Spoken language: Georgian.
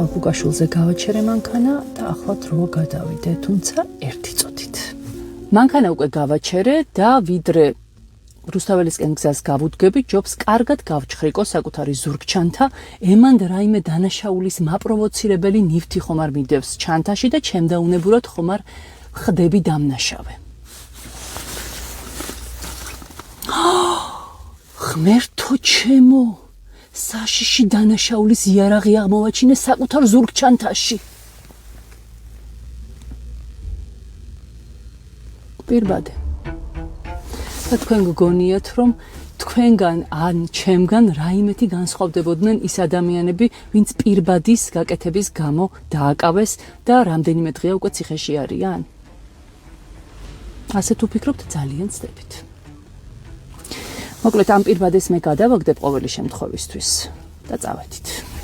ბუკაშულზე გავაჩერე მანქანა და ახლა დრო გადავიდე, თუმცა ერთი წუთით. მანქანა უკვე გავაჩერე და ვიდრე რუსთაველისკენ გზას გავუდგები, ჯობს კარგად გავჩხრიკო საკუთარი ზურგჩანთა, ემანდ რაიმე დანაშაულის მაპროვოცირებელი ნივთი ხომ არ მიდევს ჩანთაში და ჩემდაუნებურად ხომ არ ხდები დამნაშავე. ღმერთო ჩემო, საშიში დანაშაულის იარაღი აღმოვაჩინე საკუთარ ზურგჩანთაში. პირბადე. და თქვენ გგონიათ, რომ თქვენგან ან ჩემგან რაიმეთი განსხვავდებოდნენ ის ადამიანები, ვინც პირბადის გაკეთების გამო დააკავეს და რამდენიმე დღეა უკვე ციხეში არიან? ასე თუ ფიქრობთ, ძალიან ცდებით. მოკლედ, ამ პირბადეს მე გადავაგდებ ყოველი შემთხვევისთვის და წავედით.